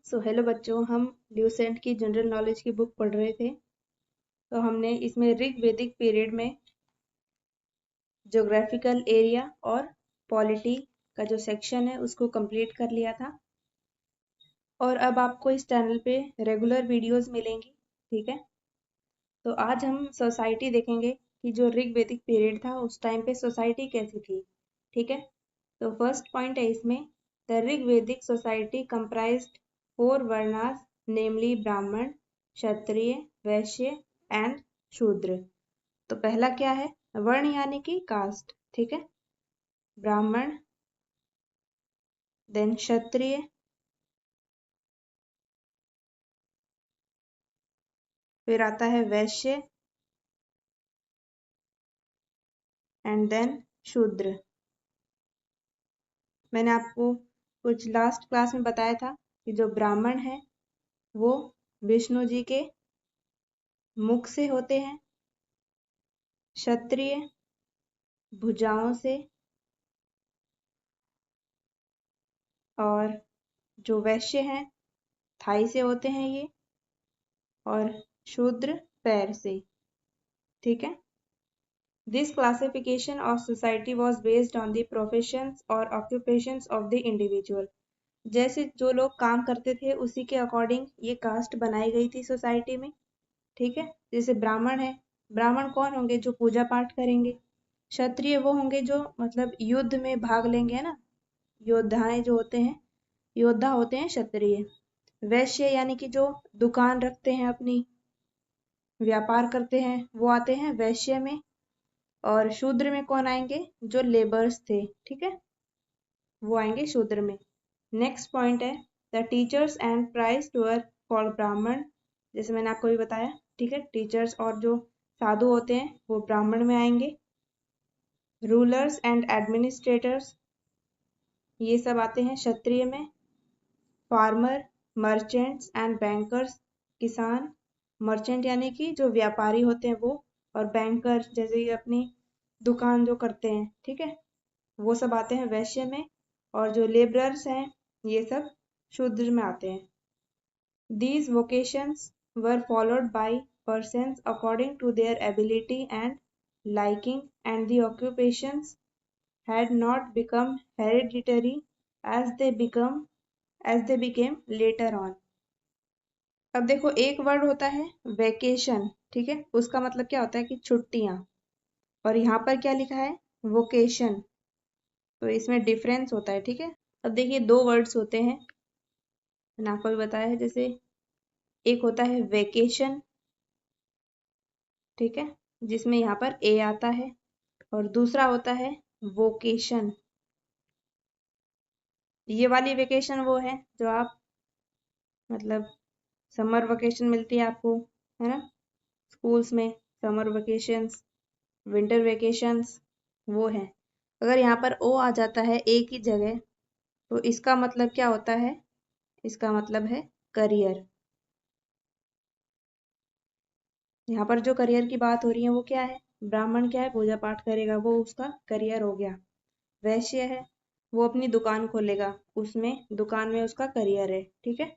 Hello बच्चों, हम Lucent की जनरल नॉलेज की बुक पढ़ रहे थे। तो हमने इसमें ऋग वैदिक पीरियड में ज्योग्राफिकल एरिया और पॉलिटी का जो सेक्शन है उसको कंप्लीट कर लिया था। और अब आपको इस चैनल पे रेगुलर वीडियोस मिलेंगी, ठीक है। तो आज हम सोसाइटी देखेंगे कि जो ऋग वैदिक पीरियड था उस टाइम पे सोसाइटी कैसी थी, ठीक है। तो फर्स्ट पॉइंट है इसमें, द ऋग वैदिक सोसाइटी कंप्राइज्ड 4 वर्णास, नेमली ब्राह्मण, क्षत्रिय, वैश्य एंड शूद्र। तो पहला क्या है, वर्ण यानी कि कास्ट, ठीक है। ब्राह्मण, देन क्षत्रिय, फिर आता है वैश्य एंड देन शूद्र। मैंने आपको कुछ लास्ट क्लास में बताया था कि जो ब्राह्मण है वो विष्णु जी के मुख से होते हैं, क्षत्रिय भुजाओं से, और जो वैश्य हैं थाई से होते हैं ये, और शूद्र पैर से, ठीक है। This classification of society was based on the professions और ऑक्यूपेशंस ऑफ द इंडिविजुअल। जैसे जो लोग काम करते थे उसी के अकॉर्डिंग ये कास्ट बनाई गई थी सोसाइटी में, ठीक है। जैसे ब्राह्मण है, ब्राह्मण कौन होंगे, जो पूजा पाठ करेंगे। क्षत्रिय वो होंगे जो मतलब युद्ध में भाग लेंगे, है ना, योद्धाएं जो होते हैं, योद्धा होते हैं क्षत्रिय। वैश्य यानी कि जो दुकान रखते हैं, अपनी व्यापार करते हैं, वो आते हैं वैश्य में। और शूद्र में कौन आएंगे, जो लेबर्स थे, ठीक है, वो आएंगे शूद्र में। नेक्स्ट पॉइंट है, the teachers and priests were for Brahmin. जैसे मैंने आपको भी बताया, ठीक है, टीचर्स और जो साधु होते हैं वो ब्राह्मण में आएंगे। रूलर्स एंड एडमिनिस्ट्रेटर्स ये सब आते हैं क्षत्रिय में। फार्मर, मर्चेंट्स एंड बैंकर्स किसान, मर्चेंट यानी कि जो व्यापारी होते हैं वो, और बैंकर जैसे कि अपनी दुकान जो करते हैं, ठीक है, वो सब आते हैं वैश्य में। और जो लेबरर्स हैं ये सब शूद्र में आते हैं। These vocations were followed by persons according to their ability and liking, and the occupations had not become hereditary as they became later on. अब देखो, एक वर्ड होता है वेकेशन, ठीक है, उसका मतलब क्या होता है कि छुट्टियां, और यहाँ पर क्या लिखा है, वोकेशन, तो इसमें डिफरेंस होता है, ठीक है। अब देखिए, दो वर्ड्स होते हैं, मैंने आपको भी बताया है। जैसे एक होता है वेकेशन, ठीक है, जिसमें यहाँ पर ए आता है, और दूसरा होता है वोकेशन। ये वाली वेकेशन वो है जो आप मतलब समर वेकेशन मिलती है आपको, है ना, स्कूल्स में समर वेकेशंस, विंटर वेकेशंस, वो है। अगर यहाँ पर ओ आ जाता है ए की जगह, तो इसका मतलब क्या होता है, इसका मतलब है करियर। यहाँ पर जो करियर की बात हो रही है वो क्या है, ब्राह्मण क्या है, पूजा पाठ करेगा, वो उसका करियर हो गया। वैश्य है, वो अपनी दुकान खोलेगा, उसमें दुकान में उसका करियर है, ठीक है।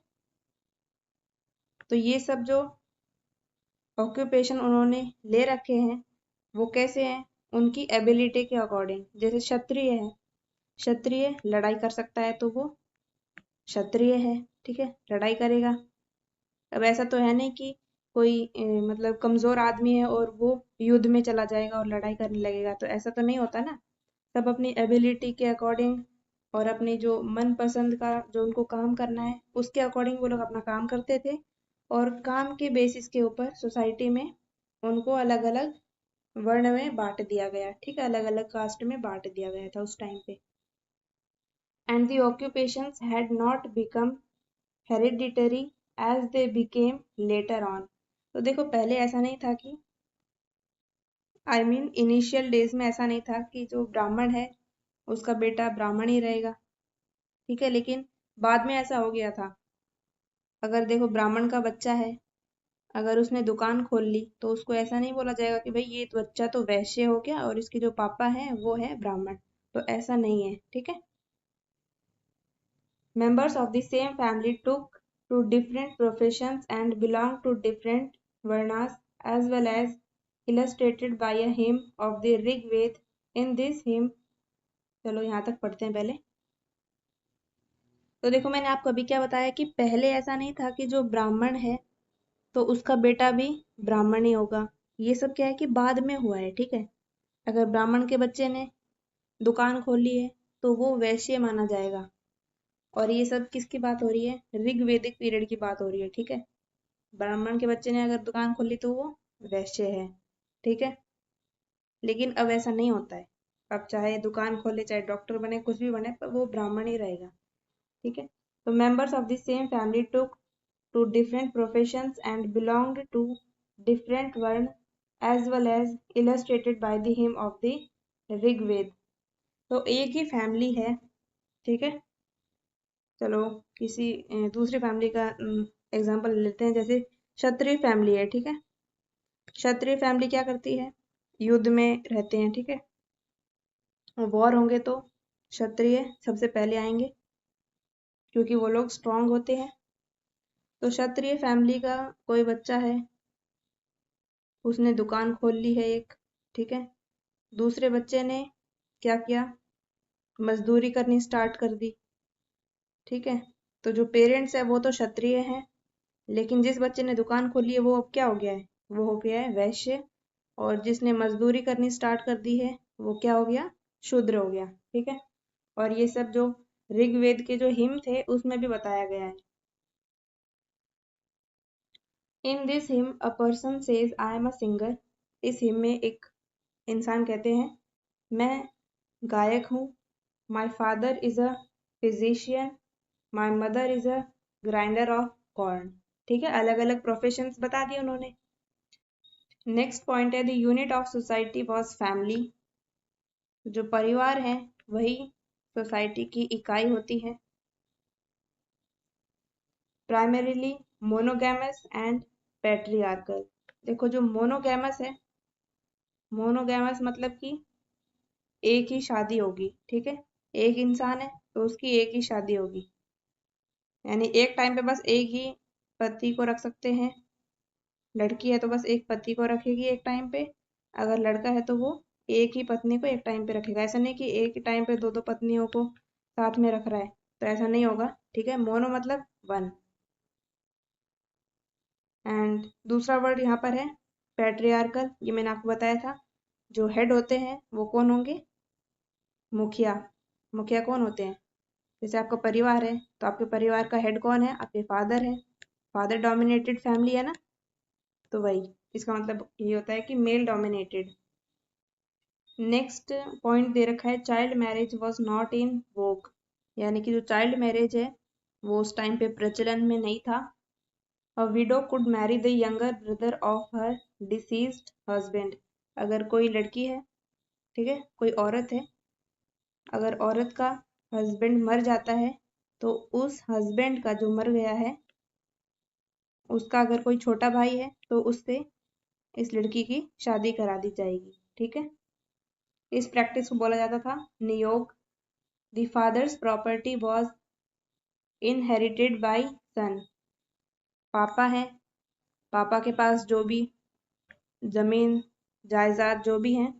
तो ये सब जो ऑक्यूपेशन उन्होंने ले रखे हैं वो कैसे हैं, उनकी एबिलिटी के अकॉर्डिंग। जैसे क्षत्रिय है, क्षत्रिय लड़ाई कर सकता है तो वो क्षत्रिय है, ठीक है, लड़ाई करेगा। अब ऐसा तो है नहीं कि कोई मतलब कमजोर आदमी है और वो युद्ध में चला जाएगा और लड़ाई करने लगेगा, तो ऐसा तो नहीं होता ना। सब अपनी एबिलिटी के अकॉर्डिंग और अपनी जो मन पसंद का जो उनको काम करना है उसके अकॉर्डिंग वो लोग अपना काम करते थे। और काम के बेसिस के ऊपर सोसाइटी में उनको अलग अलग वर्ण में बांट दिया गया, ठीक है, अलग अलग कास्ट में बांट दिया गया था उस टाइम पे। And the occupations had not become hereditary as they became later on. तो देखो, पहले ऐसा नहीं था कि इनिशियल डेज में ऐसा नहीं था कि जो ब्राह्मण है उसका बेटा ब्राह्मण ही रहेगा, ठीक है, लेकिन बाद में ऐसा हो गया था। अगर देखो, ब्राह्मण का बच्चा है, अगर उसने दुकान खोल ली तो उसको ऐसा नहीं बोला जाएगा कि भाई ये तो बच्चा तो वैश्य हो गया और इसके जो पापा है वो है ब्राह्मण, तो ऐसा नहीं है, ठीक है। Members of the same family took to different professions and belong to different varnas, as well as illustrated by a hymn of the Rig Ved. In this hymn, चलो यहाँ तक पढ़ते हैं पहले। तो देखो मैंने आपको अभी क्या बताया कि पहले ऐसा नहीं था कि जो ब्राह्मण है तो उसका बेटा भी ब्राह्मण ही होगा। ये सब क्या है कि बाद में हुआ है, ठीक है। अगर ब्राह्मण के बच्चे ने दुकान खोली है तो वो वैश्य माना जाएगा। और ये सब किसकी बात हो रही है? ऋग्वेदिक पीरियड की बात हो रही है, ठीक है। ब्राह्मण के बच्चे ने अगर दुकान खोली तो वो वैश्य है, ठीक है। लेकिन अब ऐसा नहीं होता है। अब चाहे दुकान खोले, चाहे डॉक्टर बने, कुछ भी बने, पर वो ब्राह्मण ही रहेगा, ठीक है। तो members of the same family took to different professions and belonged to different vern as well as illustrated by the hymn of the Rigveda. तो एक ही फैमिली है, ठीक है। चलो किसी दूसरी फैमिली का एग्जांपल लेते हैं। जैसे क्षत्रिय फैमिली है, ठीक है। क्षत्रिय फैमिली क्या करती है? युद्ध में रहते हैं, ठीक है। और वॉर होंगे तो क्षत्रिय सबसे पहले आएंगे क्योंकि वो लोग स्ट्रांग होते हैं। तो क्षत्रिय फैमिली का कोई बच्चा है, उसने दुकान खोल ली है एक, ठीक है। दूसरे बच्चे ने क्या किया? मजदूरी करनी स्टार्ट कर दी, ठीक है। तो जो पेरेंट्स है वो तो क्षत्रिय हैं, लेकिन जिस बच्चे ने दुकान खोली है वो अब क्या हो गया है? वो हो गया है वैश्य। और जिसने मजदूरी करनी स्टार्ट कर दी है वो क्या हो गया? शूद्र हो गया, ठीक है। और ये सब जो ऋग्वेद के जो हिम थे उसमें भी बताया गया है। In this him a person says I am a singer. इस हिम में एक इंसान कहते हैं मैं गायक हूँ। My father is a physician, my mother is a grinder of corn, ठीक है। अलग अलग प्रोफेशंस बता दिए उन्होंने। नेक्स्ट पॉइंट है the unit of society was family. जो परिवार है वही सोसाइटी की इकाई होती है। Primarily monogamous and patriarchal. देखो जो मोनोगैमस है, मोनोगैमस मतलब कि एक ही शादी होगी, ठीक है। एक इंसान है तो उसकी एक ही शादी होगी, यानी एक टाइम पे बस एक ही पति को रख सकते हैं। लड़की है तो बस एक पति को रखेगी एक टाइम पे। अगर लड़का है तो वो एक ही पत्नी को एक टाइम पे रखेगा। ऐसा नहीं कि एक ही टाइम पे दो दो पत्नियों को साथ में रख रहा है, तो ऐसा नहीं होगा, ठीक है। मोनो मतलब वन। एंड दूसरा वर्ड यहाँ पर है पैट्रियार्कल। ये मैंने आपको बताया था। जो हेड होते हैं वो कौन होंगे? मुखिया। मुखिया कौन होते हैं? जैसे आपका परिवार है तो आपके परिवार का हेड कौन है? आपके फादर है। फादर डोमिनेटेड फैमिली है ना, तो वही इसका मतलब ये होता है कि मेल डोमिनेटेड। नेक्स्ट पॉइंट दे रखा है child marriage was not in vogue. यानी कि जो चाइल्ड मैरिज है वो उस टाइम पे प्रचलन में नहीं था। अ window could Mary the younger brother of her deceased husband. अगर कोई लड़की है, ठीक है, कोई औरत है, अगर औरत का हस्बैंड मर जाता है तो उस हस्बैंड का जो मर गया है उसका अगर कोई छोटा भाई है तो उससे इस लड़की की शादी करा दी जाएगी, ठीक है। इस प्रैक्टिस को बोला जाता था नियोग। The father's property was inherited by son. पापा है, पापा के पास जो भी जमीन जायदाद जो भी है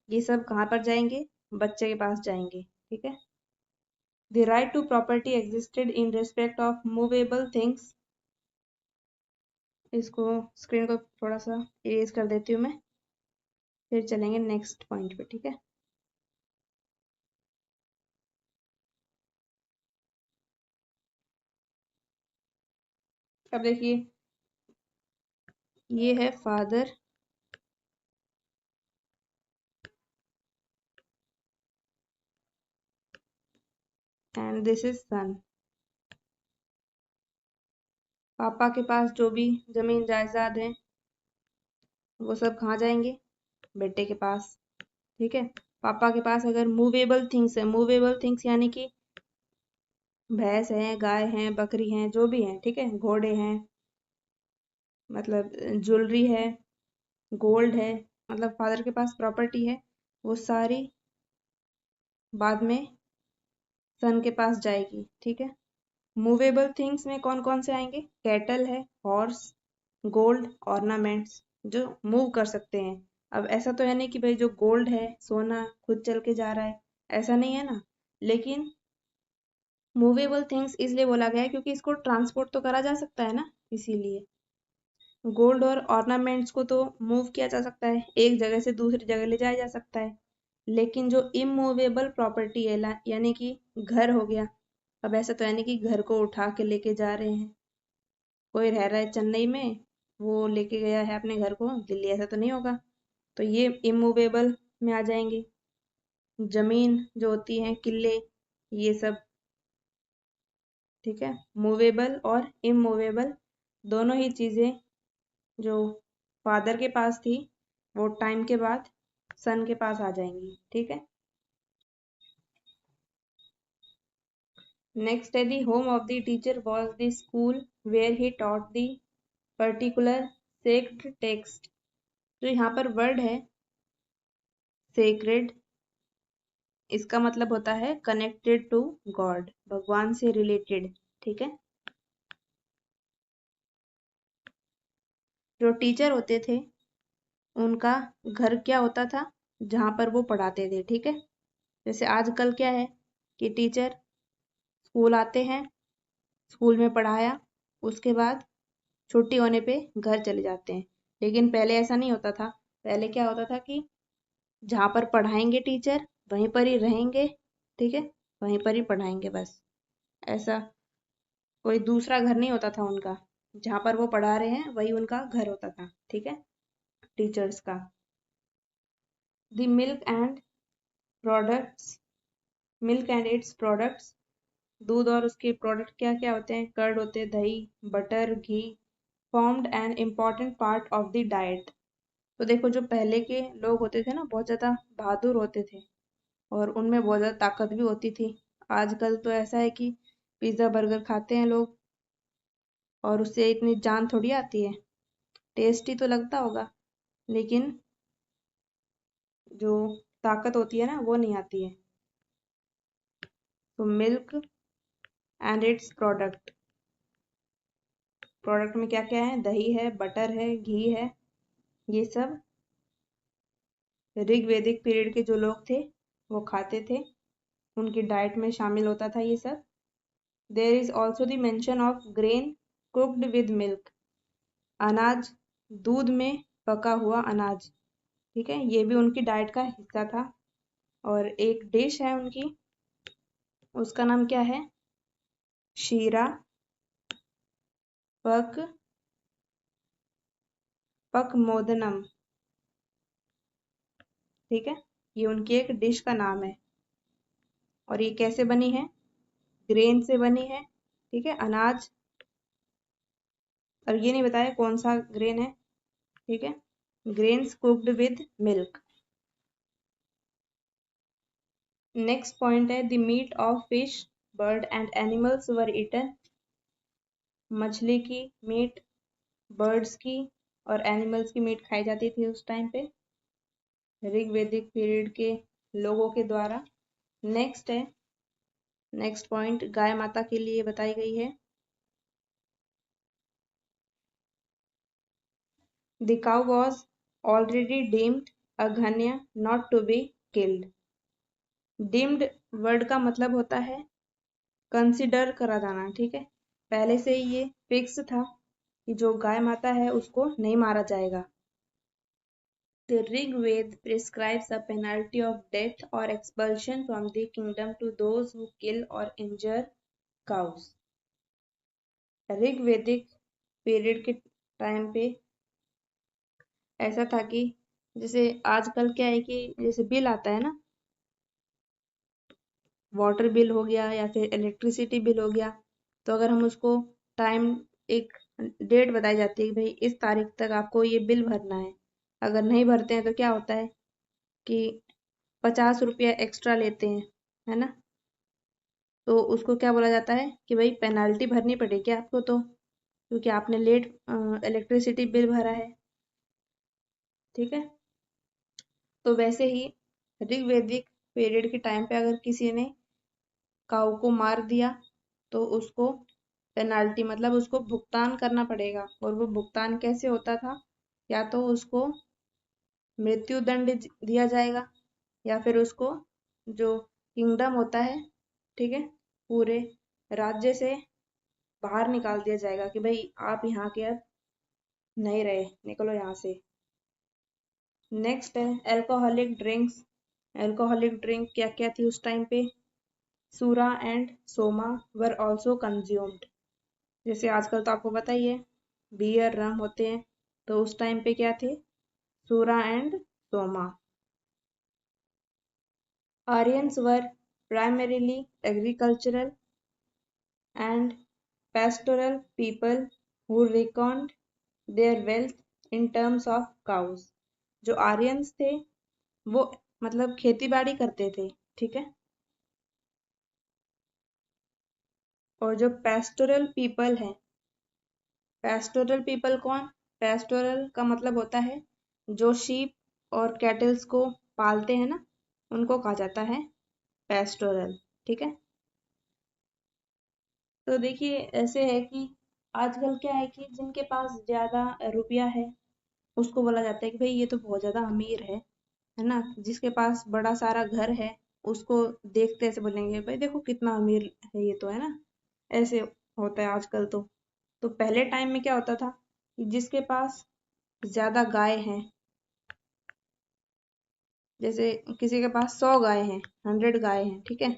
ये सब कहाँ पर जाएंगे? बच्चे के पास जाएंगे, ठीक है। The right to property existed in respect of movable things. इसको स्क्रीन को थोड़ा सा इरेज कर देती हूँ मैं, फिर चलेंगे नेक्स्ट पॉइंट पे, ठीक है। अब देखिए ये है फादर एंड दिस इज सन। पापा के पास जो भी जमीन जायदाद है वो सब कहाँ जाएंगे? बेटे के पास, ठीक है। पापा के पास अगर मूवेबल थिंग्स है, मूवेबल थिंग्स यानी कि भैंस है, गाय है, बकरी है, जो भी है, ठीक है, घोड़े हैं, मतलब ज्वेलरी है, गोल्ड है, मतलब फादर के पास प्रॉपर्टी है, वो सारी बाद में सन के पास जाएगी, ठीक है। मूवेबल थिंग्स में कौन कौन से आएंगे? कैटल है, हॉर्स, गोल्ड, ऑर्नामेंट्स, जो मूव कर सकते हैं। अब ऐसा तो है नहीं कि भाई जो गोल्ड है, सोना खुद चल के जा रहा है, ऐसा नहीं है ना। लेकिन मूवेबल थिंग्स इसलिए बोला गया है क्योंकि इसको ट्रांसपोर्ट तो करा जा सकता है ना, इसीलिए। गोल्ड और ऑर्नामेंट्स को तो मूव किया जा सकता है, एक जगह से दूसरी जगह ले जाया जा सकता है। लेकिन जो इमूवेबल प्रॉपर्टी है यानी कि घर हो गया, अब ऐसा तो है नहीं कि घर को उठा के लेके जा रहे हैं। कोई रह रहा है चेन्नई में, वो लेके गया है अपने घर को दिल्ली, ऐसा तो नहीं होगा। तो ये इमूवेबल में आ जाएंगे। जमीन जो होती है, किले, ये सब। ठीक है, मूवेबल और इमूवेबल दोनों ही चीजें जो फादर के पास थी, वो टाइम के बाद सन के पास आ जाएंगी। ठीक है। नेक्स्ट है the home of the teacher was the school where he taught the particular sacred text. जो यहाँ पर वर्ड है सेक्रेड, इसका मतलब होता है कनेक्टेड टू गॉड, भगवान से रिलेटेड। ठीक है। जो टीचर होते थे उनका घर क्या होता था? जहाँ पर वो पढ़ाते थे। ठीक है। जैसे आजकल क्या है कि टीचर स्कूल आते हैं, स्कूल में पढ़ाया, उसके बाद छुट्टी होने पे घर चले जाते हैं। लेकिन पहले ऐसा नहीं होता था। पहले क्या होता था कि जहाँ पर पढ़ाएंगे टीचर वहीं पर ही रहेंगे। ठीक है, वहीं पर ही पढ़ाएंगे बस। ऐसा कोई दूसरा घर नहीं होता था उनका, जहाँ पर वो पढ़ा रहे हैं वही उनका घर होता था। ठीक है, टीचर्स का। The milk and its products, दूध और उसके प्रोडक्ट क्या क्या होते हैं? कर्ड होते हैं, दही, butter, ghee, formed an important part of the diet. तो देखो, जो पहले के लोग होते थे ना, बहुत ज्यादा बहादुर होते थे और उनमें बहुत ज्यादा ताकत भी होती थी। आजकल तो ऐसा है कि पिज्जा बर्गर खाते हैं लोग और उससे इतनी जान थोड़ी आती है। टेस्टी तो लगता होगा, लेकिन जो ताकत होती है ना, वो नहीं आती है। तो मिल्क एंड इट्स प्रोडक्ट में क्या क्या है? दही है, बटर है, घी है, ये सब ऋग्वैदिक पीरियड के जो लोग थे वो खाते थे, उनकी डाइट में शामिल होता था ये सब। There is also the mention of grain cooked with milk, अनाज दूध में पका हुआ अनाज। ठीक है, ये भी उनकी डाइट का हिस्सा था। और एक डिश है उनकी, उसका नाम क्या है? शीरा पक पक मोदनम। ठीक है, ये उनकी एक डिश का नाम है। और ये कैसे बनी है? ग्रेन से बनी है। ठीक है, अनाज। और ये नहीं बताया कौन सा ग्रेन है। ठीक है, grains cooked with milk. Next point है the meat of fish, bird and animals were eaten. मछली की मीट, बर्ड्स की और एनिमल्स की मीट खाई जाती थी उस टाइम पे, ऋग्वैदिक पीरियड के लोगों के द्वारा। नेक्स्ट है, नेक्स्ट पॉइंट गाय माता के लिए बताई गई है। The cow was already deemed अघन्य not to be killed. Deemed word का मतलब होता है कंसिडर करा जाना। ठीक है, पहले से ही ये फिक्स था कि जो गाय माता है उसको नहीं मारा जाएगा। The Rig Veda prescribes a penalty of death or expulsion from the kingdom to those who kill or injure cows. Rig वैदिक पीरियड के टाइम पे ऐसा था कि जैसे आजकल क्या है कि जैसे बिल आता है ना, वाटर बिल हो गया या फिर इलेक्ट्रिसिटी बिल हो गया, तो अगर हम उसको टाइम, एक डेट बताई जाती है कि भाई इस तारीख तक आपको ये बिल भरना है, अगर नहीं भरते हैं तो क्या होता है कि 50 रुपया एक्स्ट्रा लेते हैं, है ना। तो उसको क्या बोला जाता है कि भाई पेनाल्टी भरनी पड़ेगी आपको, तो क्योंकि आपने लेट इलेक्ट्रिसिटी बिल भरा है। ठीक है, तो वैसे ही ऋग्वैदिक पीरियड के टाइम पे अगर किसी ने काऊ को मार दिया तो उसको पेनाल्टी मतलब उसको भुगतान करना पड़ेगा। और वो भुगतान कैसे होता था, या तो उसको मृत्यु दंड दिया जाएगा, या फिर उसको जो किंगडम होता है, ठीक है, पूरे राज्य से बाहर निकाल दिया जाएगा कि भाई आप यहाँ के अब नहीं रहे, निकलो यहाँ से। नेक्स्ट है अल्कोहलिक ड्रिंक्स। अल्कोहलिक ड्रिंक क्या क्या थी उस टाइम पे? सूरा and Soma were also consumed. जैसे आजकल तो आपको पता ही है बियर रम होते हैं, तो उस टाइम पे क्या थे? सूरा and Soma. Aryans were primarily agricultural and pastoral people who reckoned their wealth in terms of cows। जो आर्यंस थे वो मतलब खेती बाड़ी करते थे, ठीक है। और जो पेस्टोरल पीपल है, पेस्टोरल पीपल कौन? पेस्टोरल का मतलब होता है जो शीप और कैटल्स को पालते हैं ना, उनको कहा जाता है पेस्टोरल, ठीक है। तो देखिए ऐसे है कि आजकल क्या है कि जिनके पास ज्यादा रुपया है उसको बोला जाता है कि भाई ये तो बहुत ज्यादा अमीर है ना। जिसके पास बड़ा सारा घर है उसको देखते ऐसे बोलेंगे भाई देखो कितना अमीर है ये तो, है ना। ऐसे होता है आजकल तो पहले टाइम में क्या होता था कि जिसके पास ज्यादा गाय हैं, जैसे किसी के पास 100 गाय हैं, 100 गाय हैं, ठीक है,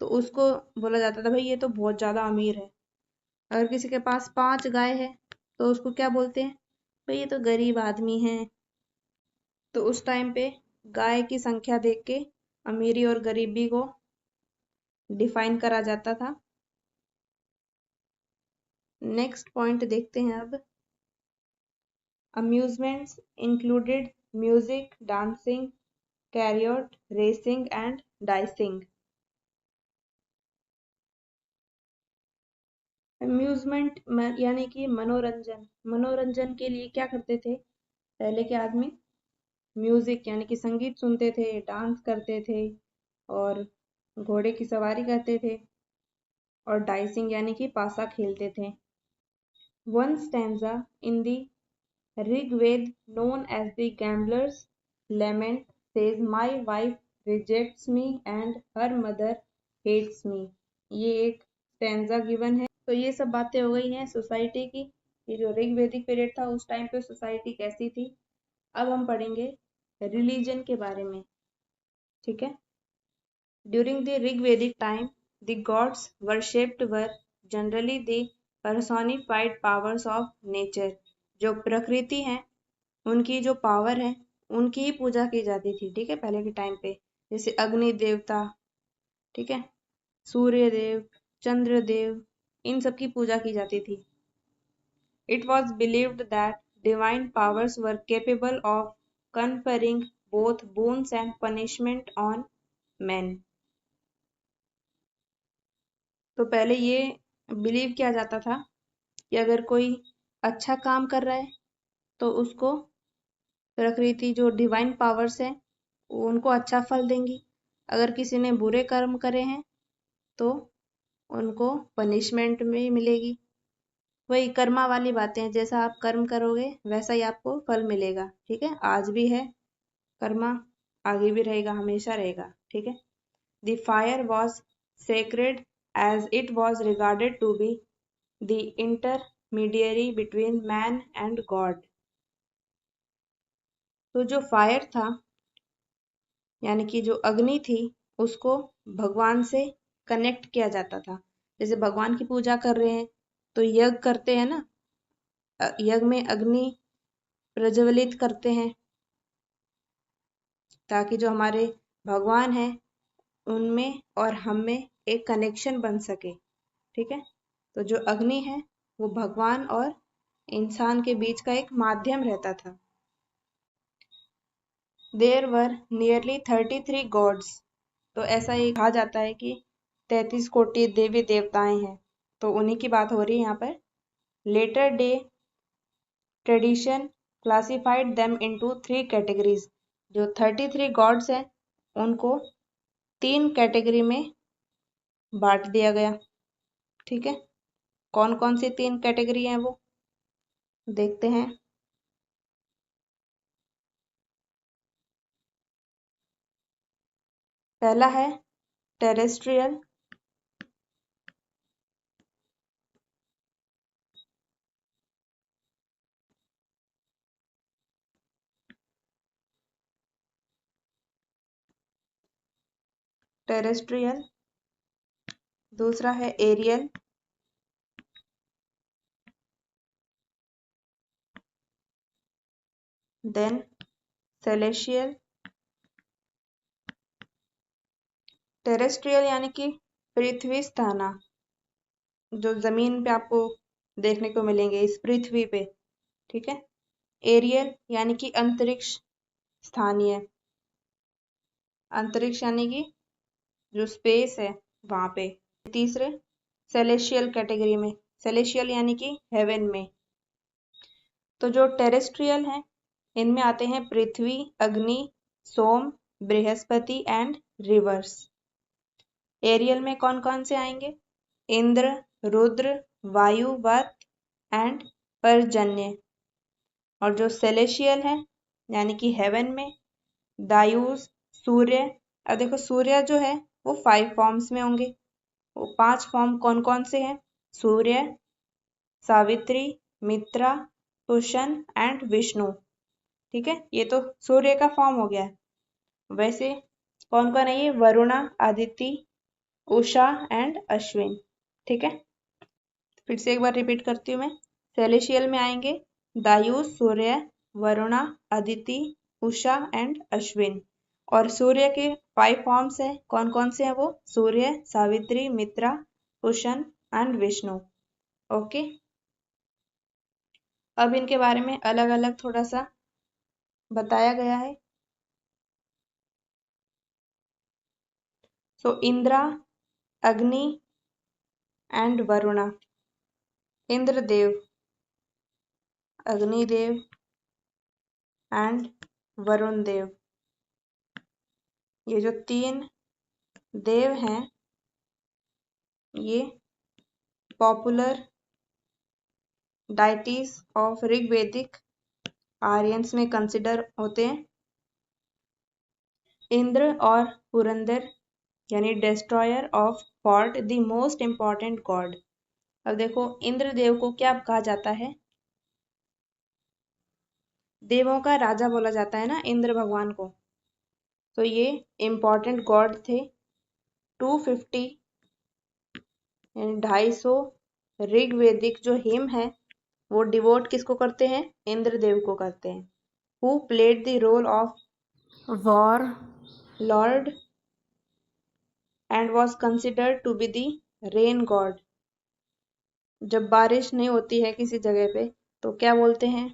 तो उसको बोला जाता था भाई ये तो बहुत ज्यादा अमीर है। अगर किसी के पास 5 गाय है तो उसको क्या बोलते हैं? भाई ये तो गरीब आदमी है। तो उस टाइम पे गाय की संख्या देख के अमीरी और गरीबी को डिफाइन करा जाता था। नेक्स्ट पॉइंट देखते हैं अब। Amusements included music, dancing, chariot racing and dicing. Amusement यानी कि मनोरंजन। मनोरंजन के लिए क्या करते थे पहले के आदमी? म्यूजिक यानी कि संगीत सुनते थे, डांस करते थे और घोड़े की सवारी करते थे, और डाइसिंग यानी कि पासा खेलते थे। One stanza in the Rigved, known as the Gambler's Lament, says, "My wife rejects me and her mother hates me." ये एक स्टैंजा गिवन है। तो ये सब बातें हो गई हैं सोसाइटी की। ये जो ऋग्वेदिक पीरियड था उस टाइम पे सोसाइटी कैसी थी। अब हम पढ़ेंगे रिलीजन के बारे में, ठीक है। During the Rigvedic time, the gods worshipped were generally the personified powers of nature। जो प्रकृति है उनकी जो पावर है उनकी ही पूजा की जाती थी, ठीक है, पहले के टाइम पे। जैसे अग्नि देवता, ठीक है, सूर्य देव, चंद्र देव, इन सब की पूजा की जाती थी। It was believed that divine powers were capable of conferring both boons and punishment on men। तो पहले ये बिलीव किया जाता था कि अगर कोई अच्छा काम कर रहा है तो उसको प्रकृति जो डिवाइन पावर्स है वो उनको अच्छा फल देंगी। अगर किसी ने बुरे कर्म करे हैं तो उनको पनिशमेंट में मिलेगी। वही कर्मा वाली बातें हैं, जैसा आप कर्म करोगे वैसा ही आपको फल मिलेगा, ठीक है। आज भी है कर्मा, आगे भी रहेगा, हमेशा रहेगा, ठीक है। The fire was sacred as it was regarded to be the intermediary between man and God। तो जो फायर था यानी कि जो अग्नि थी उसको भगवान से कनेक्ट किया जाता था। जैसे भगवान की पूजा कर रहे हैं तो यज्ञ करते हैं ना, यज्ञ में अग्नि प्रज्वलित करते हैं ताकि जो हमारे भगवान हैं उनमें और हम में एक कनेक्शन बन सके, ठीक है। तो जो अग्नि है वो भगवान और इंसान के बीच का एक माध्यम रहता था। There were nearly 33 gods. तो ऐसा ये कहा जाता है कि 33 कोटि देवी देवताएं हैं, तो उन्हीं की बात हो रही है यहाँ पर। Latter day tradition classified them into 3 categories. जो 33 गॉड्स हैं उनको 3 कैटेगरी में बांट दिया गया। ठीक है, कौन कौन सी 3 कैटेगरी हैं वो देखते हैं। पहला है टेरेस्ट्रियल, टेरेस्ट्रियल। दूसरा है एरियल, देन सेलेशियल। टेरेस्ट्रियल यानी कि पृथ्वी स्थाना, जो जमीन पे आपको देखने को मिलेंगे इस पृथ्वी पे। ठीक है। एरियल यानी कि अंतरिक्ष स्थानीय, अंतरिक्ष यानी कि जो स्पेस है वहां पे। तीसरे सेलेशियल कैटेगरी में, सेलेशियल यानी कि हेवन में। तो जो टेरेस्ट्रियल हैं इनमें आते हैं पृथ्वी, अग्नि, सोम, बृहस्पति एंड रिवर्स। एरियल में कौन कौन से आएंगे? इंद्र, रुद्र, वायु, वत एंड पर्जन्य। और जो सेलेशियल है यानी कि हेवन में, दायूस, सूर्य। अब देखो सूर्य जो है वो 5 फॉर्म्स में होंगे। वो 5 फॉर्म कौन कौन से हैं? सूर्य, सावित्री, मित्रा, पुष्ण एंड विष्णु। ठीक है, ये तो सूर्य का फॉर्म हो गया है। वैसे कौन कौन है ये? वरुणा, आदिति, उषा एंड अश्विन। ठीक है, फिर से एक बार रिपीट करती हूँ मैं। सेलेशियल में आएंगे दायूस, सूर्य, वरुणा, अदिति, उषा एंड अश्विन। और सूर्य के 5 फॉर्म्स है, कौन कौन से हैं वो? सूर्य, सावित्री, मित्रा, पुष्ण एंड विष्णु। ओके, अब इनके बारे में अलग अलग थोड़ा सा बताया गया है। सो इंद्रा, अग्नि एंड वरुणा। इंद्रदेव, अग्निदेव एंड वरुण देव, ये जो 3 देव हैं ये popular deities of Rigvedic Aryans में कंसिडर होते हैं। इंद्र और पुरंदर यानी destroyer of fort, the most important God. अब देखो इंद्रदेव को क्या कहा जाता है? देवों का राजा बोला जाता है ना इंद्र भगवान को। तो ये इम्पॉर्टेंट गॉड थे। 250 यानी 250 ऋग्वेदिक जो हिम है वो डिवोट किसको करते हैं? इंद्रदेव को करते हैं। Who played the role of war lord and was considered to be the rain god. जब बारिश नहीं होती है किसी जगह पे तो क्या बोलते हैं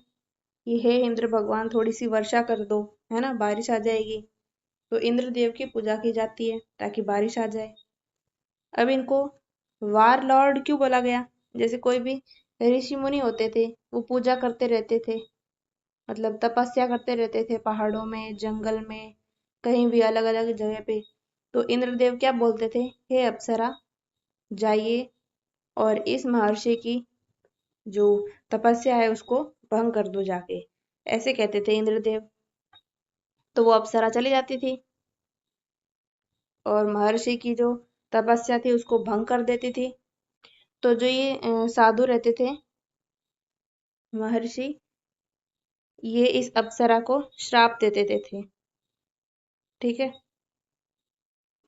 कि हे इंद्र भगवान थोड़ी सी वर्षा कर दो, है ना, बारिश आ जाएगी। तो इंद्रदेव की पूजा की जाती है ताकि बारिश आ जाए। अब इनको वार लॉर्ड क्यों बोला गया? जैसे कोई भी ऋषि मुनि होते थे वो पूजा करते रहते थे, मतलब तपस्या करते रहते थे पहाड़ों में, जंगल में, कहीं भी अलग अलग जगह पे। तो इंद्रदेव क्या बोलते थे? हे अप्सरा जाइए और इस महर्षि की जो तपस्या है उसको भंग कर दो जाके, ऐसे कहते थे इंद्रदेव। तो वो अप्सरा चली जाती थी और महर्षि की जो तपस्या थी उसको भंग कर देती थी। तो जो ये साधु रहते थे महर्षि, ये इस अप्सरा को श्राप दे देते थे। ठीक है,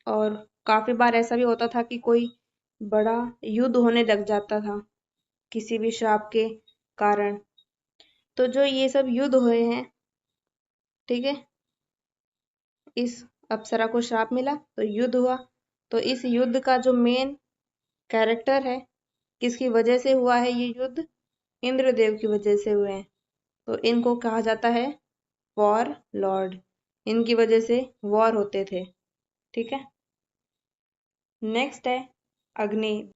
और काफी बार ऐसा भी होता था कि कोई बड़ा युद्ध होने लग जाता था किसी भी श्राप के कारण। तो जो ये सब युद्ध हुए हैं, ठीक है, इस अप्सरा को श्राप मिला तो युद्ध हुआ। तो इस युद्ध का जो मेन कैरेक्टर है, किसकी वजह से हुआ है ये युद्ध? इंद्रदेव की वजह से हुए हैं। तो इनको कहा जाता है वॉर लॉर्ड। इनकी वजह से वॉर होते थे। ठीक है, नेक्स्ट है अग्नि,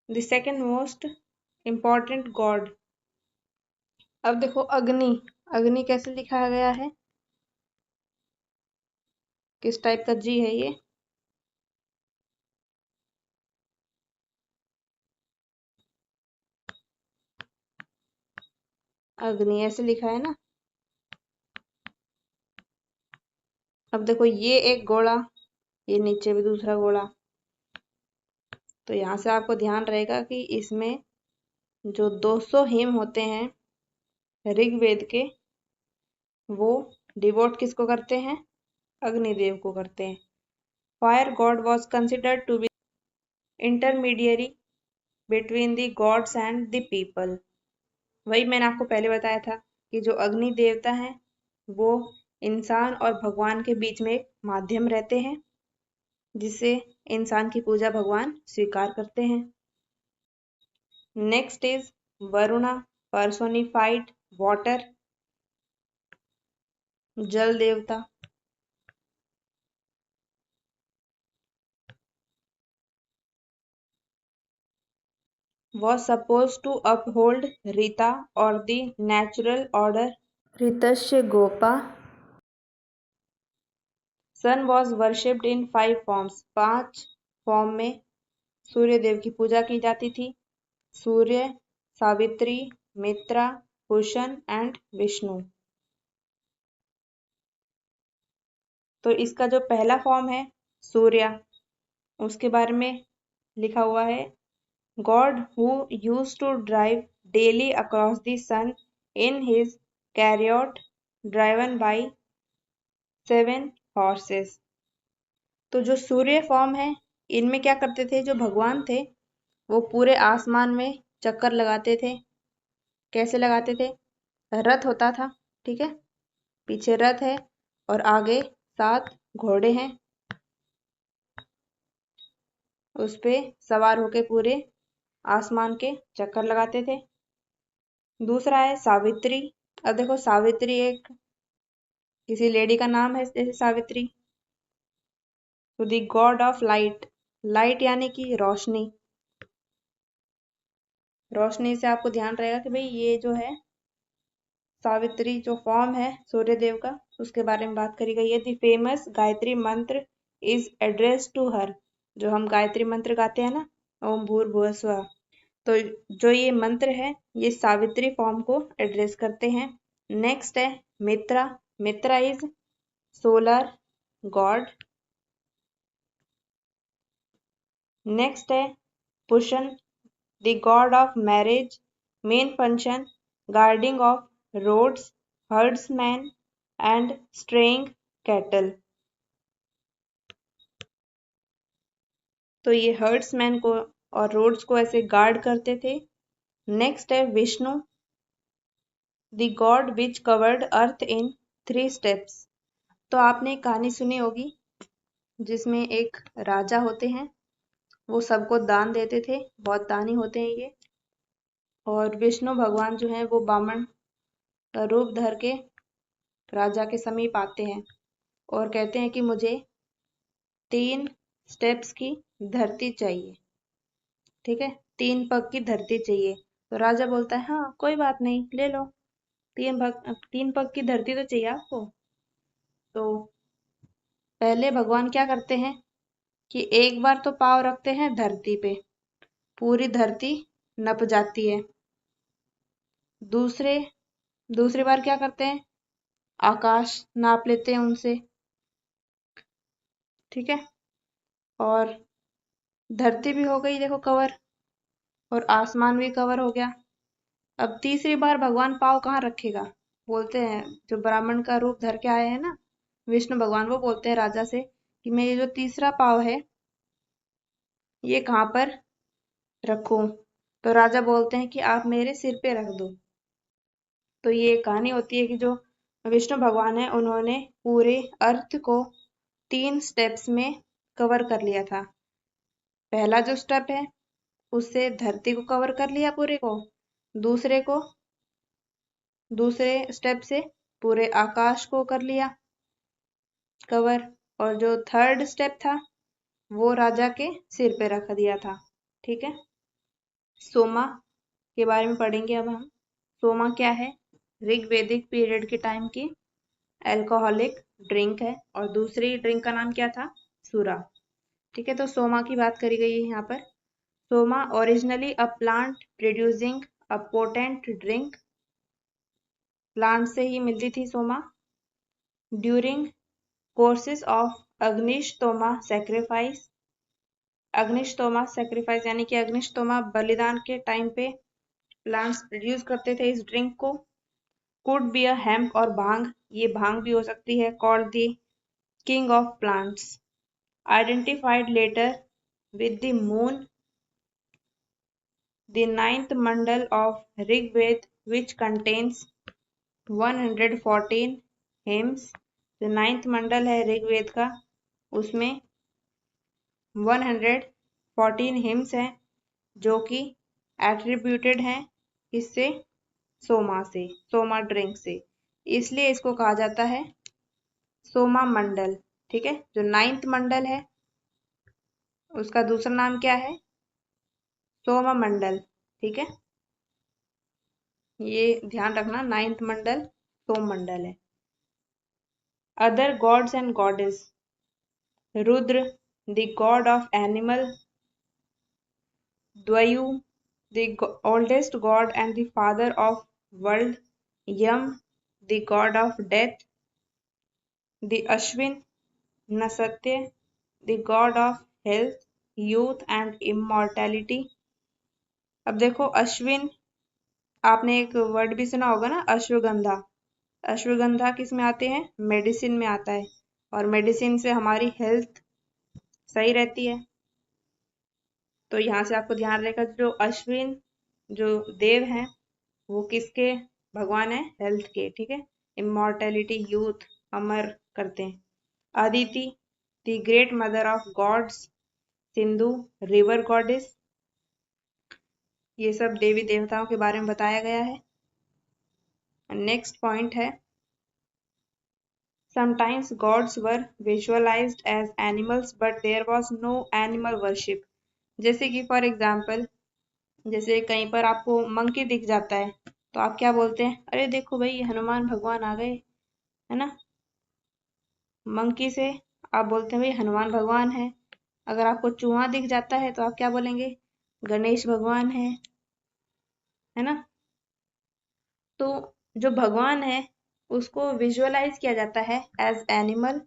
the second most important God. अब देखो अग्नि, अग्नि कैसे लिखा गया है, किस टाइप का जी है ये? अग्नि ऐसे लिखा है ना। अब देखो ये एक गोला, ये नीचे भी दूसरा गोला। तो यहाँ से आपको ध्यान रहेगा कि इसमें जो 200 हिम होते हैं ऋग्वेद के, वो डिवोट किसको करते हैं? अग्निदेव को करते हैं। Fire god was considered to be intermediary between the gods and the people. वही मैंने आपको पहले बताया था कि जो अग्नि देवता है वो इंसान और भगवान के बीच में एक माध्यम रहते हैं, जिससे इंसान की पूजा भगवान स्वीकार करते हैं। Next is Varuna, personified water, जल देवता। Was supposed to uphold Rita or the natural order Ritasya Gopa. Sun was worshipped in 5 forms. 5 form में सूर्य देव की पूजा की जाती थी। सूर्य, सावित्री, मित्रा, पुष्ण एंड विष्णु। तो इसका जो पहला फॉर्म है सूर्य, उसके बारे में लिखा हुआ है, God who used to drive daily across the sun in his chariot driven by 7 horses। तो जो सूर्य फॉर्म है, इनमें क्या करते थे? जो भगवान थे वो पूरे आसमान में चक्कर लगाते थे। कैसे लगाते थे? रथ होता था, ठीक है, पीछे रथ है और आगे 7 घोड़े हैं, उस पे सवार होके पूरे आसमान के चक्कर लगाते थे। दूसरा है सावित्री। अब देखो सावित्री एक किसी लेडी का नाम है, जैसे सावित्री। तो the god of light, light यानी कि रोशनी। रोशनी से आपको ध्यान रहेगा कि भाई ये जो है सावित्री जो फॉर्म है सूर्य देव का, उसके बारे में बात करी गई है। द फेमस गायत्री मंत्र इज एड्रेस टू हर। जो हम गायत्री मंत्र गाते हैं ना, ओम भूर्भुवः स्वः, तो जो ये मंत्र है ये सावित्री फॉर्म को एड्रेस करते हैं। नेक्स्ट है Mitra. Mitra is solar god. Next है Pushan, the god of marriage, main function guarding of roads, herdsman and straying cattle. तो ये हर्ड्समैन को और रोड्स को ऐसे गार्ड करते थे। नेक्स्ट है Vishnu, the God which covered earth in 3 steps. तो आपने एक कहानी सुनी होगी जिसमें एक राजा होते हैं, वो सबको दान देते थे, बहुत दानी होते हैं ये। और विष्णु भगवान जो है वो बामन का रूप धर के राजा के समीप आते हैं और कहते हैं कि मुझे 3 स्टेप्स की धरती चाहिए, ठीक है, 3 पग की धरती चाहिए। तो राजा बोलता है हाँ कोई बात नहीं, ले लो, 3 पग की धरती तो चाहिए आपको। तो पहले भगवान क्या करते हैं कि एक बार तो पाँव रखते हैं धरती पे, पूरी धरती नप जाती है। दूसरे दूसरी बार क्या करते हैं? आकाश नाप लेते हैं उनसे, ठीक है, और धरती भी हो गई देखो कवर, और आसमान भी कवर हो गया। अब तीसरी बार भगवान पाँव कहाँ रखेगा? बोलते हैं, जो ब्राह्मण का रूप धर के आए हैं ना विष्णु भगवान, वो बोलते हैं राजा से कि मैं ये जो तीसरा पाँव है ये कहाँ पर रखूं? तो राजा बोलते हैं कि आप मेरे सिर पे रख दो। तो ये कहानी होती है कि जो विष्णु भगवान है उन्होंने पूरे अर्थ को 3 स्टेप्स में कवर कर लिया था। पहला जो स्टेप है उससे धरती को कवर कर लिया पूरे को, दूसरे स्टेप से पूरे आकाश को कर लिया कवर, और जो थर्ड स्टेप था वो राजा के सिर पे रख दिया था, ठीक है। सोमा के बारे में पढ़ेंगे अब हम। सोमा क्या है? ऋग्वेदिक पीरियड के टाइम की अल्कोहलिक ड्रिंक है, और दूसरी ड्रिंक का नाम क्या था? सूरा, ठीक है। तो सोमा की बात करी गई है यहाँ पर। Soma originally a plant producing a potent drink plant से ही मिलती थी Soma. During courses of Agnishtoma sacrifice, Agnishtoma sacrifice यानी कि अग्निशतोमा बलिदान के टाइम पे प्लांट्स प्रोड्यूस करते थे इस ड्रिंक को। कुड बी अ हेम्प और भांग, ये भांग भी हो सकती है। Called the king of plants, identified later with the moon, the ninth mandal of Rigved, which contains 114 hymns। जो नाइन्थ मंडल है ऋग्वेद का, उसमें 114 हिम्स हैं जो कि एट्रीब्यूटेड हैं इससे, सोमा से, सोमा ड्रिंक से, इसलिए इसको कहा जाता है सोमा मंडल। ठीक है, जो नाइन्थ मंडल है उसका दूसरा नाम क्या है? सोमा मंडल। ठीक है, ये ध्यान रखना, नाइन्थ मंडल सोम मंडल है। Other gods and goddess, Rudra the god of animal, Dyaus the oldest god and the father of world, Yam the god of death, the Ashwin Nasatya the god of health, youth and immortality। अब देखो अश्विन, आपने एक word भी सुना होगा ना, अश्वगंधा। अश्वगंधा किस में आते हैं? मेडिसिन में आता है, और मेडिसिन से हमारी हेल्थ सही रहती है। तो यहाँ से आपको ध्यान रहेगा, जो अश्विन जो देव हैं वो किसके भगवान है? हेल्थ के। ठीक है, इमॉर्टेलिटी, यूथ, अमर करते हैं। Aditi the great mother of gods, Sindhu river goddess, ये सब देवी देवताओं के बारे में बताया गया है। नेक्स्ट पॉइंट है, sometimes gods were visualized as animals but there was no animal worship. जैसे कि फॉर एग्जाम्पल, जैसे कहीं पर आपको मंकी दिख जाता है तो आप क्या बोलते हैं? अरे देखो भाई, हनुमान भगवान आ गए, है ना। मंकी से आप बोलते हैं भाई हनुमान भगवान है। अगर आपको चूहा दिख जाता है तो आप क्या बोलेंगे? गणेश भगवान है ना। तो जो भगवान है उसको विजुअलाइज किया जाता है एज एनिमल,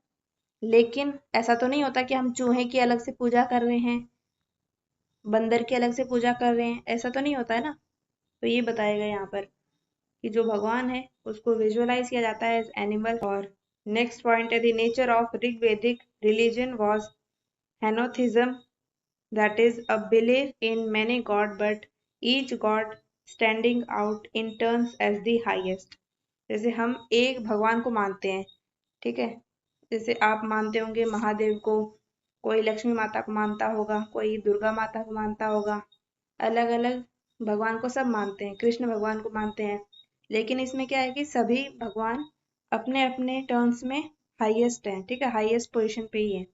लेकिन ऐसा तो नहीं होता कि हम चूहे की अलग से पूजा कर रहे हैं, बंदर की अलग से पूजा कर रहे हैं, ऐसा तो नहीं होता है ना। तो ये बताया गया यहाँ पर कि जो भगवान है उसको विजुअलाइज किया जाता है एज एनिमल। और नेक्स्ट पॉइंट है, the nature of Rigvedic religion was henotheism, that is a belief in many god but each god standing out in turns as the highest। जैसे हम एक भगवान को मानते हैं, ठीक है, जैसे आप मानते होंगे महादेव को, कोई लक्ष्मी माता को मानता होगा, कोई दुर्गा माता को मानता होगा, अलग अलग भगवान को सब मानते हैं, कृष्ण भगवान को मानते हैं। लेकिन इसमें क्या है कि सभी भगवान अपने अपने टर्न्स में हाईएस्ट हैं। ठीक है, हाईएस्ट पोजीशन पे ही है,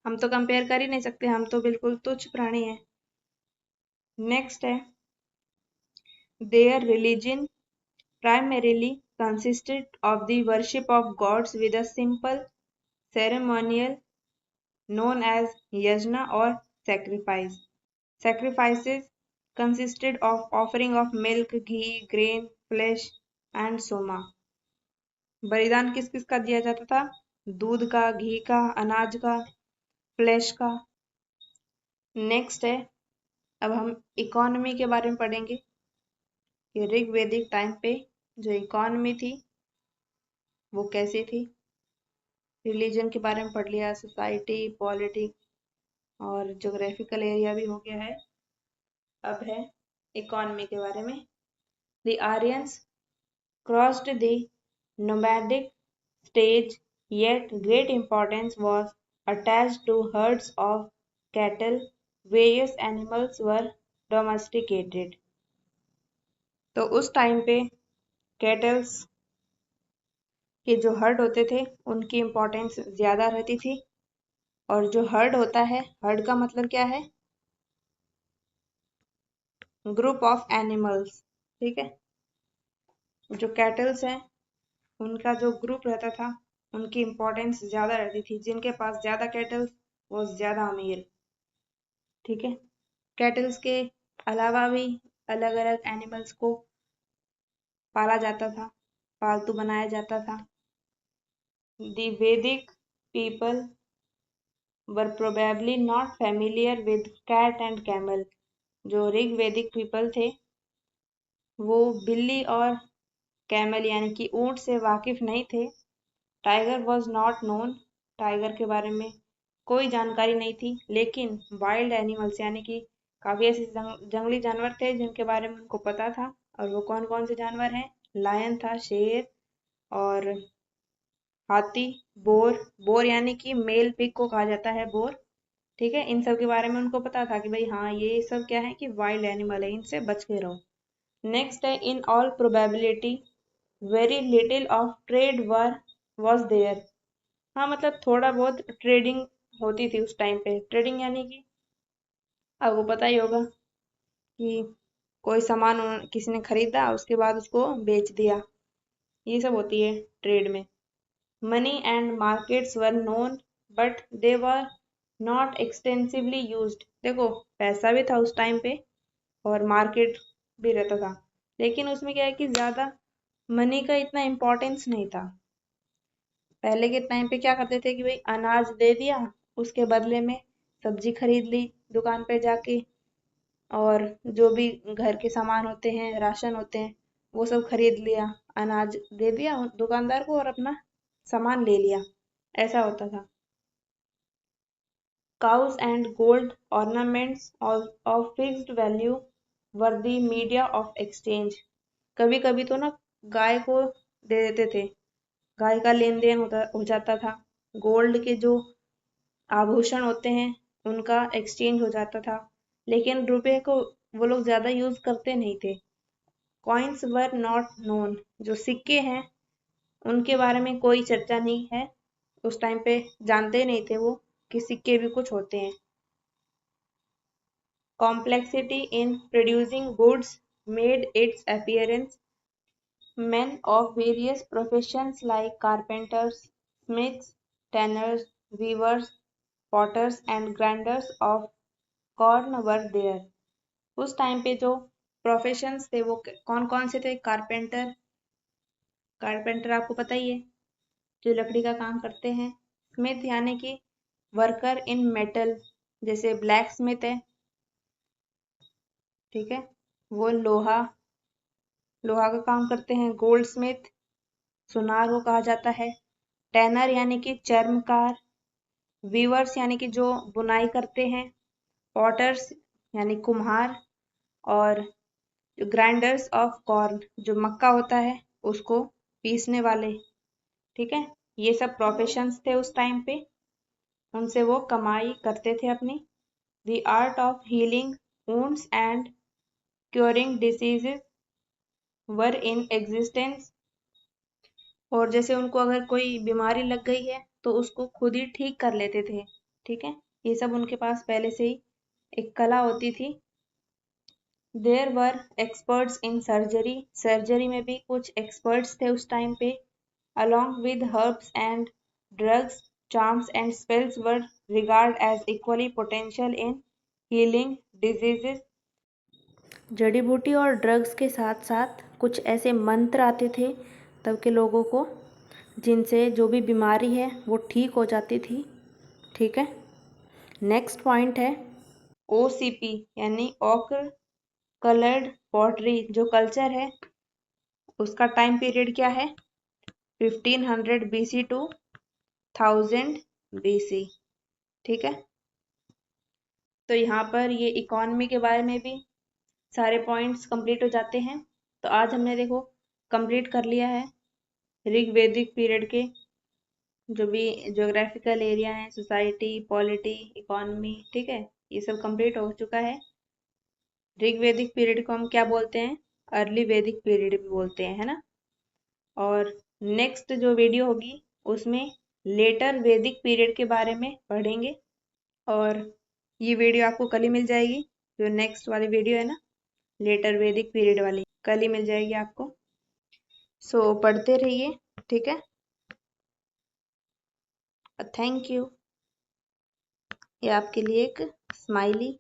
हम तो कंपेयर कर ही नहीं सकते, हम तो बिल्कुल तुच्छ प्राणी हैं। नेक्स्ट है, their religion primarily consisted of the worship of gods with a simple ceremonial known as yajna or sacrifice। Sacrifices consisted of offering of milk, ghee, grain, flesh and soma। बलिदान किस किस का दिया जाता था? दूध का, घी का, अनाज का, फ्लैश का। नेक्स्ट है, अब हम इकोनॉमी के बारे में पढ़ेंगे कि ऋग्वेदिक टाइम पे जो इकोनॉमी थी वो कैसी थी। रिलीजन के बारे में पढ़ लिया, सोसाइटी, पॉलिटिक्स और ज्योग्राफिकल एरिया भी हो गया है। अब है इकोनॉमी के बारे में। The Aryans crossed the nomadic stage, yet great importance was attached to herds of cattle, various animals were domesticated। तो उस टाइम पे कैटल्स के जो हर्ड होते थे उनकी इम्पोर्टेंस ज्यादा रहती थी। और जो हर्ड होता है, हर्ड का मतलब क्या है? Group of animals. ठीक है, जो कैटल्स हैं उनका जो ग्रुप रहता था उनकी इम्पोर्टेंस ज्यादा रहती थी। जिनके पास ज्यादा कैटल्स वो ज्यादा अमीर। ठीक है, कैटल्स के अलावा भी अलग अलग एनिमल्स को पाला जाता था, पालतू बनाया जाता था। The Vedic people were probably not familiar with cat and camel. जो ऋग वैदिक पीपल थे वो बिल्ली और कैमल यानी कि ऊंट से वाकिफ नहीं थे। Tiger was not known, tiger के बारे में कोई जानकारी नहीं थी। लेकिन वाइल्ड एनिमल्स यानी कि काफी ऐसे जंगली जानवर थे जिनके बारे में उनको पता था। और वो कौन कौन से जानवर हैं? लायन था, शेर और हाथी, बोर, बोर यानी कि मेल पिग को कहा जाता है बोर। ठीक है, इन सब के बारे में उनको पता था कि भाई हाँ ये सब क्या है कि वाइल्ड एनिमल है, इनसे बच के रहो। नेक्स्ट है in all probability very little of trade was there. हाँ मतलब थोड़ा बहुत ट्रेडिंग होती थी उस टाइम पे। ट्रेडिंग यानी कि आपको पता ही होगा कि कोई सामान किसी ने खरीदा उसके बाद उसको बेच दिया, ये सब होती है ट्रेड में। Money and markets were known but they were not extensively used. देखो पैसा भी था उस टाइम पे और मार्केट भी रहता था, लेकिन उसमें क्या है कि ज्यादा मनी का इतना इम्पोर्टेंस नहीं था। पहले के टाइम पे क्या करते थे कि भाई अनाज दे दिया, उसके बदले में सब्जी खरीद ली दुकान पे जाके, और जो भी घर के सामान होते हैं, राशन होते हैं, वो सब खरीद लिया, अनाज दे दिया दुकानदार को और अपना सामान ले लिया, ऐसा होता था। Cows and gold ornaments of fixed value were the media of exchange। कभी कभी तो ना गाय को दे देते थे, गाय का लेन देन हो जाता था। गोल्ड के जो आभूषण होते हैं उनका एक्सचेंज हो जाता था, लेकिन रुपए को वो लोग ज्यादा यूज करते नहीं थे। कॉइन्स वर नॉट नोन, जो सिक्के हैं उनके बारे में कोई चर्चा नहीं है। उस टाइम पे जानते ही नहीं थे वो कि सिक्के भी कुछ होते हैं। Complexity in producing goods made its appearance. Men of various professions like carpenters, smiths, tanners, weavers, potters and grinders of corn were there। उस टाइम पे जो प्रोफेशंस थे वो कौन कौन से थे? कारपेंटर, कारपेंटर आपको पता ही है जो लकड़ी का काम करते हैं। स्मिथ यानी कि वर्कर इन मेटल, जैसे ब्लैक स्मिथ है, ठीक है, वो लोहा लोहा का काम करते हैं। गोल्ड स्मिथ सुनार को कहा जाता है। टैनर यानी कि चर्मकार। वीवर्स यानी कि जो बुनाई करते हैं। पॉटर्स यानी कुम्हार। और ग्राइंडर्स ऑफ कॉर्न, जो मक्का होता है उसको पीसने वाले। ठीक है, ये सब प्रोफेशंस थे उस टाइम पे, उनसे वो कमाई करते थे अपनी। The art of healing wounds and curing diseases were in existence. और जैसे उनको अगर कोई बीमारी लग गई है तो उसको खुद ही ठीक कर लेते थे। ठीक है, ये सब उनके पास पहले से ही एक कला होती थी। There were experts in surgery, surgery में भी कुछ एक्सपर्ट्स थे उस टाइम पे। along with herbs and drugs, charms and spells were regarded as equally potential in healing diseases। जड़ी बूटी और ड्रग्स के साथ साथ कुछ ऐसे मंत्र आते थे तब के लोगों को, जिनसे जो भी बीमारी है वो ठीक हो जाती थी। ठीक है, नेक्स्ट पॉइंट है OCP यानी ऑकर कलर्ड पॉटरी। जो कल्चर है उसका टाइम पीरियड क्या है? 1500 BC टू 1000 BC। ठीक है, तो यहाँ पर ये इकोनॉमी के बारे में भी सारे पॉइंट्स कंप्लीट हो जाते हैं। तो आज हमने देखो कंप्लीट कर लिया है ऋग वैदिक पीरियड के जो भी ज्योग्राफिकल एरिया है, सोसाइटी, पॉलिटी, इकोनॉमी। ठीक है, ये सब कंप्लीट हो चुका है। ऋग वैदिक पीरियड को हम क्या बोलते हैं? अर्ली वैदिक पीरियड भी बोलते हैं, है ना। और नेक्स्ट जो वीडियो होगी उसमें लेटर वैदिक पीरियड के बारे में पढ़ेंगे। और ये वीडियो आपको कल ही मिल जाएगी, जो नेक्स्ट वाली वीडियो है ना लेटर वैदिक पीरियड वाली, कल ही मिल जाएगी आपको। सो पढ़ते रहिए, ठीक है। Thank you. ये आपके लिए एक स्माइली